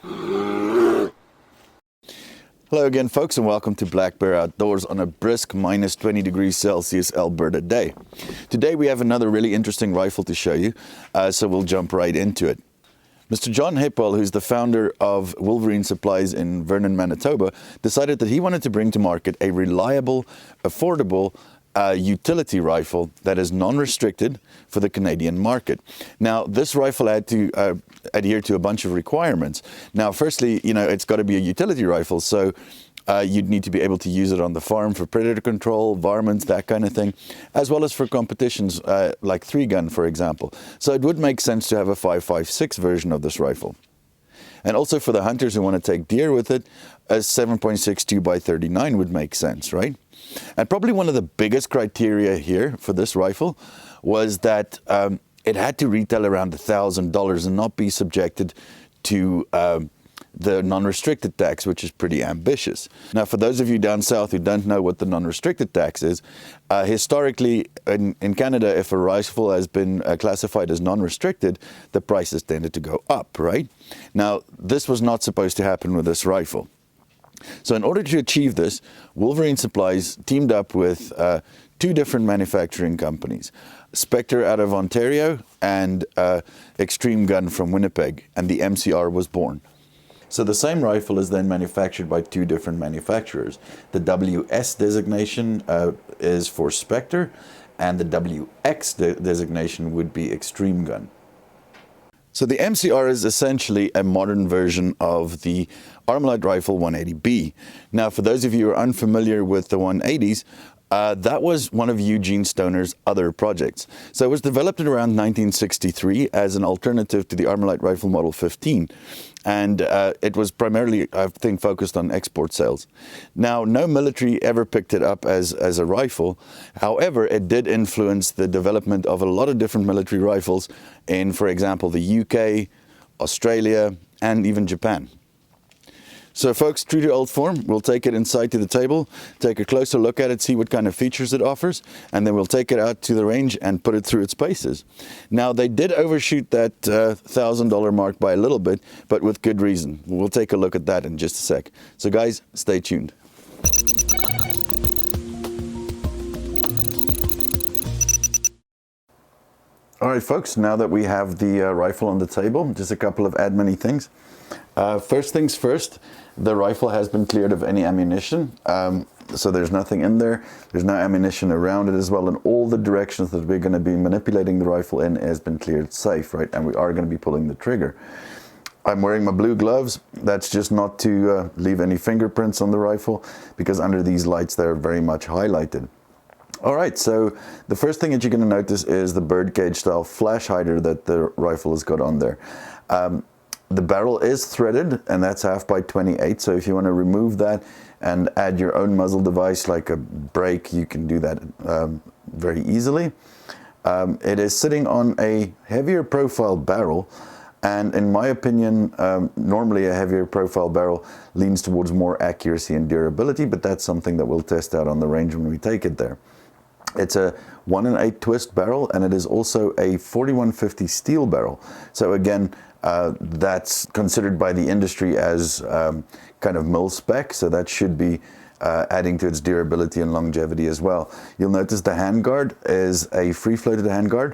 Hello again, folks, and welcome to Black Bear Outdoors on a brisk minus 20 degrees Celsius Alberta day. Today we have another really interesting rifle to show you, so we'll jump right into it. Mr. John Hepwell, who's the founder of Wolverine Supplies in Vernon, Manitoba, decided that he wanted to bring to market a reliable, affordable utility rifle that is non-restricted for the Canadian market. Now, this rifle had to adhere to a bunch of requirements. Now, firstly, it's got to be a utility rifle, so you'd need to be able to use it on the farm for predator control, varmints, that kind of thing, as well as for competitions like 3-gun, for example. So it would make sense to have a 5.56 version of this rifle. And also for the hunters who want to take deer with it, a 7.62 by 39 would make sense, right? And probably one of the biggest criteria here for this rifle was that it had to retail around $1,000 and not be subjected to the non-restricted tax, which is pretty ambitious. Now, for those of you down south who don't know what the non-restricted tax is, historically in Canada, if a rifle has been classified as non-restricted, the prices tended to go up, right? Now, this was not supposed to happen with this rifle. So in order to achieve this, Wolverine Supplies teamed up with 2 different manufacturing companies, Spectre out of Ontario and Xtreme gun from Winnipeg, and the MCR was born. So the same rifle is then manufactured by 2 different manufacturers. The WS designation is for Spectre, and the WX designation would be Xtreme gun. So the MCR is essentially a modern version of the Armalite rifle 180B. Now, for those of you who are unfamiliar with the 180s, that was one of Eugene Stoner's other projects. So it was developed in around 1963 as an alternative to the Armalite rifle Model 15. And it was primarily, I think, focused on export sales. Now, no military ever picked it up as a rifle. However, it did influence the development of a lot of different military rifles in, for example, the UK, Australia, and even Japan. So folks, true to old form, we'll take it inside to the table, take a closer look at it, see what kind of features it offers, and then we'll take it out to the range and put it through its paces. Now, they did overshoot that $1,000 mark by a little bit, but with good reason. We'll take a look at that in just a sec. So guys, stay tuned. All right, folks, now that we have the rifle on the table, just a couple of admin-y things. First things first, the rifle has been cleared of any ammunition, so there's nothing in there. There's no ammunition around it as well, and all the directions that we're going to be manipulating the rifle in has been cleared safe, right? And we are going to be pulling the trigger. I'm wearing my blue gloves. That's just not to leave any fingerprints on the rifle, because under these lights they're very much highlighted. All right, so the first thing that you're going to notice is the birdcage style flash hider that the rifle has got on there. The barrel is threaded, and that's 1/2 by 28. So if you want to remove that and add your own muzzle device like a brake, you can do that very easily. It is sitting on a heavier profile barrel, and in my opinion, normally a heavier profile barrel leans towards more accuracy and durability, but that's something that we'll test out on the range when we take it there. It's a 1-in-8 twist barrel, and it is also a 4150 steel barrel. So again, that's considered by the industry as kind of mil spec, so that should be adding to its durability and longevity as well. You'll notice the handguard is a free-floated handguard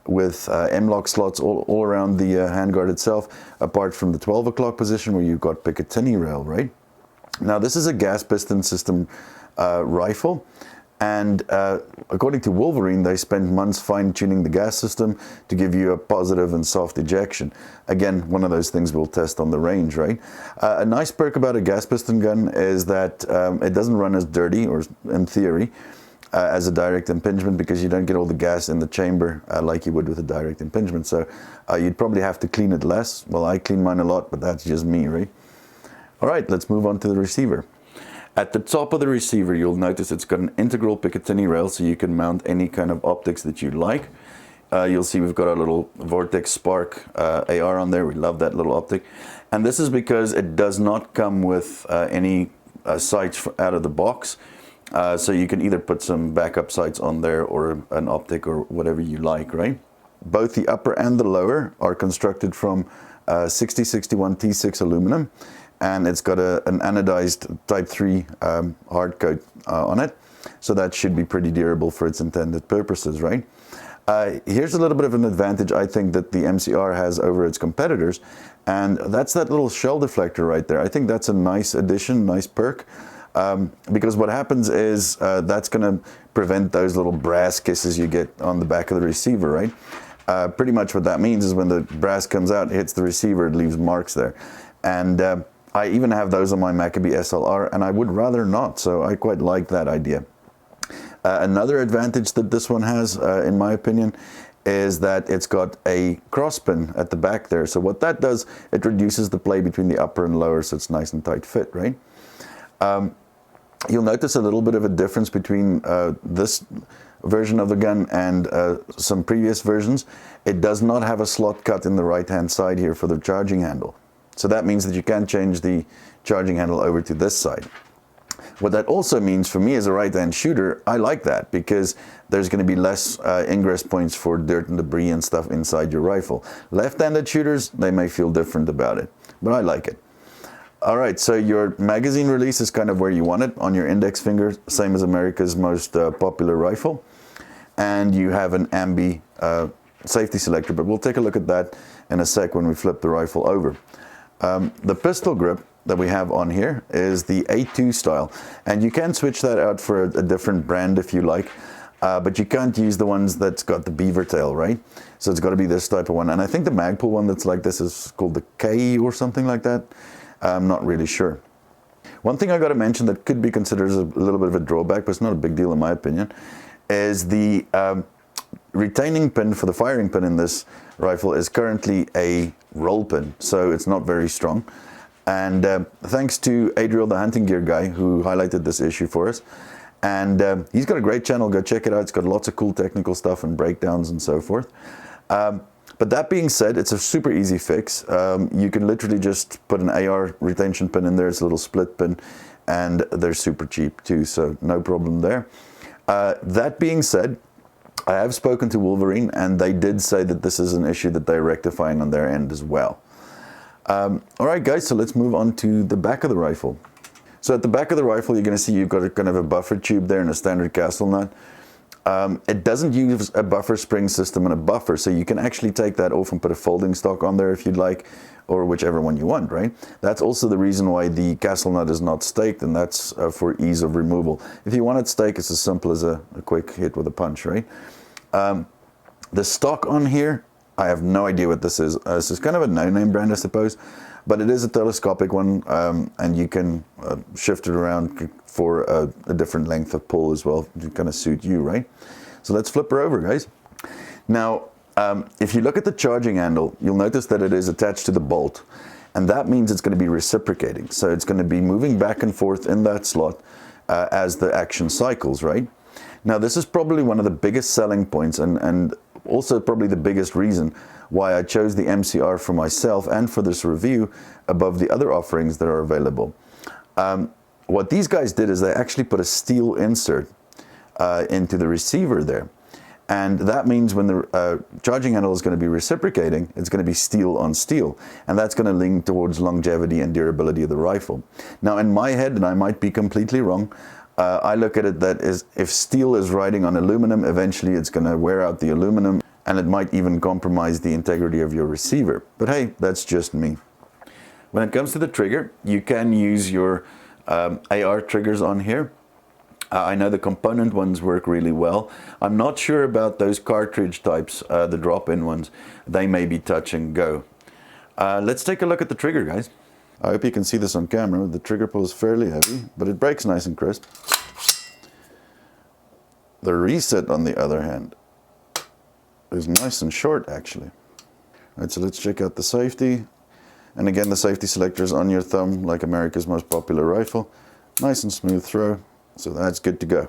with M-lock slots all around the handguard itself, apart from the 12 o'clock position where you've got Picatinny rail, right? Now, this is a gas piston system rifle. And according to Wolverine, they spent months fine-tuning the gas system to give you a positive and soft ejection. Again, one of those things we'll test on the range, right? A nice perk about a gas piston gun is that it doesn't run as dirty, or in theory, as a direct impingement, because you don't get all the gas in the chamber like you would with a direct impingement. So you'd probably have to clean it less. Well, I clean mine a lot, but that's just me, right? All right, let's move on to the receiver. At the top of the receiver, you'll notice it's got an integral Picatinny rail, so you can mount any kind of optics that you'd like. You'll see we've got our little Vortex Spark AR on there. We love that little optic. And this is because it does not come with any sights out of the box. So you can either put some backup sights on there or an optic or whatever you like, right? both the upper and the lower are constructed from 6061 T6 aluminum, and it's got an anodized Type 3 hard coat on it, so that should be pretty durable for its intended purposes, right? Here's a little bit of an advantage I think that the MCR has over its competitors, and that's that little shell deflector right there. I think that's a nice addition, nice perk, because what happens is that's going to prevent those little brass kisses you get on the back of the receiver, right? Pretty much what that means is when the brass comes out, it hits the receiver, it leaves marks there. And I even have those on my Maccabee SLR, and I would rather not, so I quite like that idea. Another advantage that this one has, in my opinion, is that it's got a cross pin at the back there. So what that does, it reduces the play between the upper and lower, so it's nice and tight fit, right? You'll notice a little bit of a difference between this version of the gun and some previous versions. It does not have a slot cut in the right-hand side here for the charging handle. So that means that you can change the charging handle over to this side. What that also means for me as a right-hand shooter, I like that because there's going to be less ingress points for dirt and debris and stuff inside your rifle. Left-handed shooters, they may feel different about it, but I like it. All right, so your magazine release is kind of where you want it, on your index finger, same as America's most popular rifle. And you have an ambi safety selector, but we'll take a look at that in a sec when we flip the rifle over. The pistol grip that we have on here is the A2 style, and you can switch that out for a different brand if you like, but you can't use the ones that's got the beaver tail, right? So it's got to be this type of one, and I think the Magpul one that's like this is called the K or something like that. I'm not really sure. One thing I got to mention that could be considered as a little bit of a drawback, but it's not a big deal in my opinion, is the retaining pin for the firing pin in this rifle is currently a roll pin, so it's not very strong. And thanks to Adriel, the hunting gear guy, who highlighted this issue for us. And he's got a great channel, go check it out. It's got lots of cool technical stuff and breakdowns and so forth. But that being said, it's a super easy fix. You can literally just put an AR retention pin in there. It's a little split pin, and they're super cheap too, so no problem there. That being said, I have spoken to Wolverine, and they did say that this is an issue that they're rectifying on their end as well. All right, guys, so let's move on to the back of the rifle. So at the back of the rifle, you're going to see you've got a kind of a buffer tube there and a standard castle nut. It doesn't use a buffer spring system and a buffer, so you can actually take that off and put a folding stock on there if you'd like, or whichever one you want, right? That's also the reason why the castle nut is not staked, and that's for ease of removal. If you want it staked, it's as simple as a quick hit with a punch, right? The stock on here, I have no idea what this is. This is kind of a no-name brand, I suppose, but it is a telescopic one, and you can shift it around for a different length of pull as well to kind of suit you, right? So let's flip her over, guys. Now, if you look at the charging handle, you'll notice that it is attached to the bolt, and that means it's going to be reciprocating. So it's going to be moving back and forth in that slot as the action cycles, right? Now, this is probably one of the biggest selling points and also probably the biggest reason why I chose the MCR for myself and for this review above the other offerings that are available. What these guys did is they actually put a steel insert into the receiver there. And that means when the charging handle is going to be reciprocating, it's going to be steel on steel. And that's going to link towards longevity and durability of the rifle. Now, in my head, and I might be completely wrong, I look at it that is, if steel is riding on aluminum, eventually it's going to wear out the aluminum, and it might even compromise the integrity of your receiver. But hey, that's just me. When it comes to the trigger, you can use your AR triggers on here. I know the component ones work really well. I'm not sure about those cartridge types, the drop-in ones. They may be touch and go. Let's take a look at the trigger, guys. I hope you can see this on camera. The trigger pull is fairly heavy, but it breaks nice and crisp. The reset, on the other hand, is nice and short, actually. All right, so let's check out the safety. And again, the safety selector is on your thumb, like America's most popular rifle. Nice and smooth throw, so that's good to go.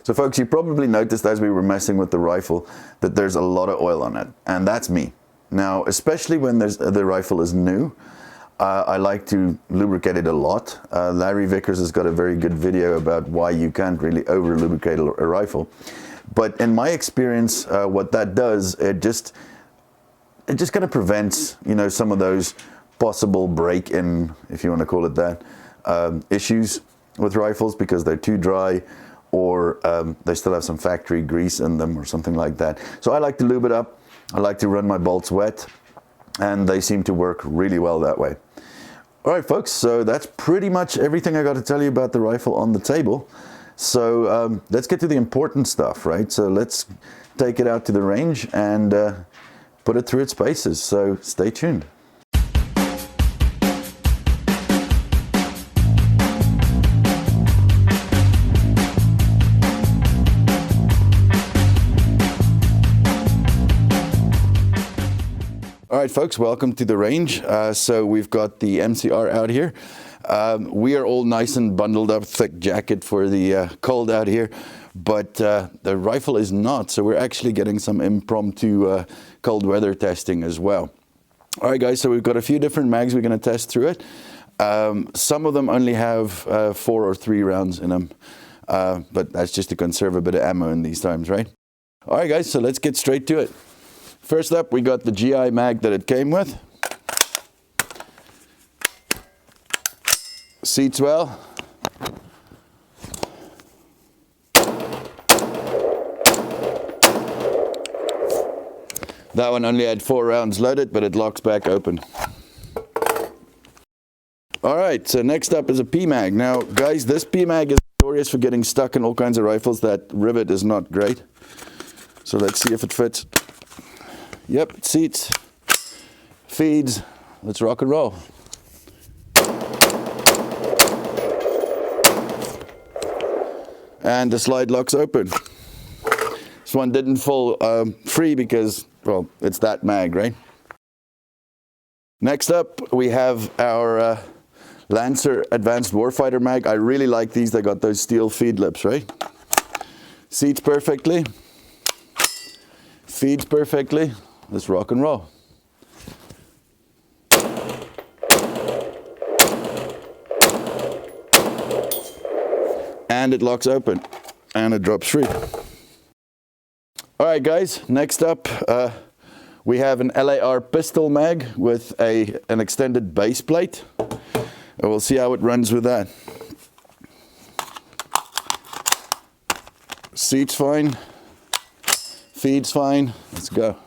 So folks, you probably noticed as we were messing with the rifle that there's a lot of oil on it, and that's me. Now, especially when the rifle is new, I like to lubricate it a lot. Larry Vickers has got a very good video about why you can't really over lubricate a rifle. But in my experience, what that does, it just kind of prevents, you know, some of those possible break-in, if you want to call it that, issues with rifles because they're too dry, or they still have some factory grease in them or something like that. So I like to lube it up. I like to run my bolts wet, and they seem to work really well that way. All right, folks, so that's pretty much everything I got to tell you about the rifle on the table. So let's get to the important stuff, right? So let's take it out to the range and put it through its paces. So stay tuned. All right, folks, welcome to the range. So we've got the MCR out here. We are all nice and bundled up, thick jacket for the cold out here, but the rifle is not. So we're actually getting some impromptu cold weather testing as well. All right, guys, so we've got a few different mags we're going to test through it. Some of them only have 4 or 3 rounds in them, but that's just to conserve a bit of ammo in these times, right? All right, guys, so let's get straight to it. First up, we got the GI mag that it came with. Seats well. That one only had 4 rounds loaded, but it locks back open. All right, so next up is a P-mag. Now, guys, this P-mag is notorious for getting stuck in all kinds of rifles. That rivet is not great. So let's see if it fits. Yep, it seats, feeds. Let's rock and roll. And the slide locks open. This one didn't fall free because, well, it's that mag, right? Next up, we have our Lancer Advanced Warfighter mag. I really like these. They got those steel feed lips, right? Seats perfectly. Feeds perfectly. Let's rock and roll. And it locks open, and it drops free. All right, guys, next up, we have an LAR pistol mag with an extended base plate. And we'll see how it runs with that. Seats fine, feeds fine, let's go.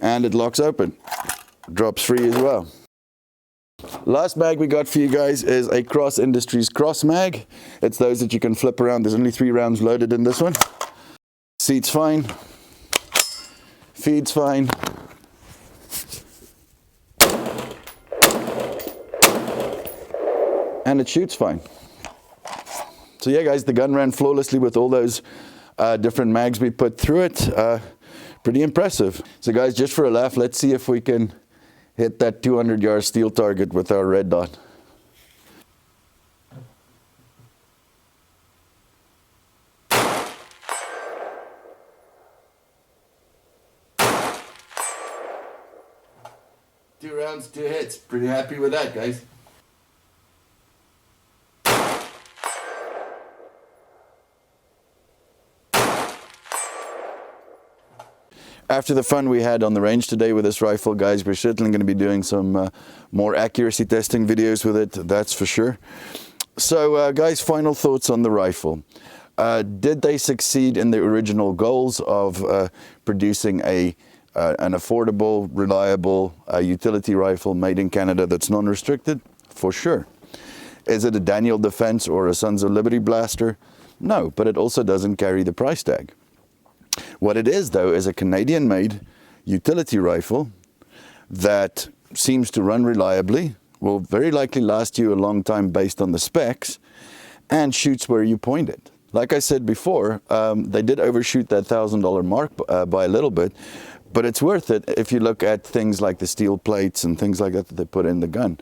And it locks open, drops free as well. Last mag we got for you guys is a Cross Industries Cross mag. It's those that you can flip around. There's only 3 rounds loaded in this one. Seats fine, feeds fine. And it shoots fine. So yeah, guys, the gun ran flawlessly with all those different mags we put through it. Pretty impressive. So guys, just for a laugh, let's see if we can hit that 200-yard steel target with our red dot. Two rounds, 2 hits. Pretty happy with that, guys. After the fun we had on the range today with this rifle, guys, we're certainly going to be doing some more accuracy testing videos with it, that's for sure. So, guys, final thoughts on the rifle. Did they succeed in their original goals of producing an affordable, reliable utility rifle made in Canada that's non-restricted? For sure. Is it a Daniel Defense or a Sons of Liberty blaster? No, but it also doesn't carry the price tag. What it is, though, is a Canadian-made utility rifle that seems to run reliably, will very likely last you a long time based on the specs, and shoots where you point it. Like I said before, they did overshoot that $1,000 mark by a little bit, but it's worth it if you look at things like the steel plates and things like that that they put in the gun.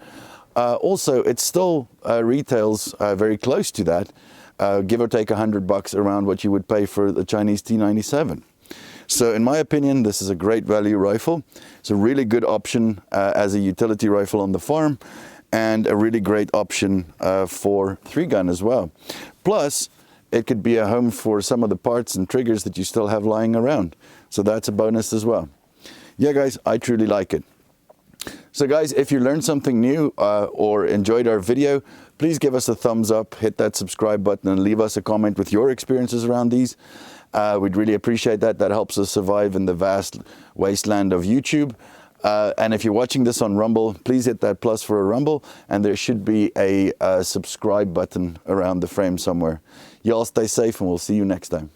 Also, it still retails very close to that, give or take $100 around what you would pay for the Chinese T97. So in my opinion, this is a great value rifle. It's a really good option as a utility rifle on the farm, and a really great option for 3-gun as well. Plus, it could be a home for some of the parts and triggers that you still have lying around. So that's a bonus as well. Yeah, guys, I truly like it. So guys, if you learned something new or enjoyed our video, please give us a thumbs up, hit that subscribe button, and leave us a comment with your experiences around these. We'd really appreciate that. That helps us survive in the vast wasteland of YouTube. And if you're watching this on Rumble, please hit that plus for a Rumble, and there should be a subscribe button around the frame somewhere. Y'all stay safe, and we'll see you next time.